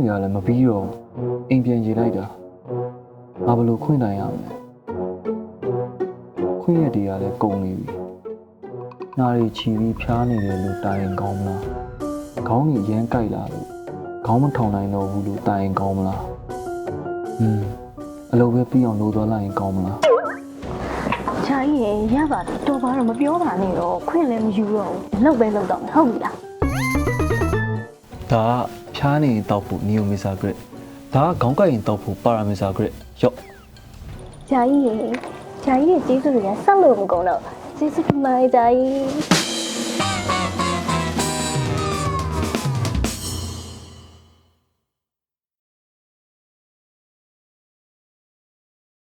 တွေကလည်းမပြီးတော့အိမ်ပြန်ကြည့်လိုက်တာငါဘယ်လိုခွင့်တိုင်ရမလဲခွင့်ရတွေကလည်းကုန်နေပြီနားရီချီပြီးဖျားနေတယ်လို့တိုင်ရင်ကောင်းမလားခေါင်းကြီးရမ်းကြိုက်လာလို့ခေါင်းမထောင်နိုင်တော့ဘူးလို့တိုင်ရင်ကောင်းမလားအလုပ်ပဲပြီးအောင်လုပ်သွားလိုက်ရင်ကောင်းမလား ချာကြီးရေရပါတော့ဘာတော့မပြောပါနဲ့တော့ခွင့်လည်းမယူတော့ဘူးလှုပ်ပဲလှုပ်တော့မယ်ဟုတ်ပြီလား ဒါကဖျားနေရင်တောက်ဖို့နီယိုမီဆာဂရစ်ဒါကခေါင်းကိုက်ရင်တောက်ဖို့ပါရာမီဆာဂရစ်ရော့ ချာကြီးရေကျေးဇူးတွေကဆက်လို့မကုန်တော့ကျေးဇူးတင်ပါတယ်ချာကြီး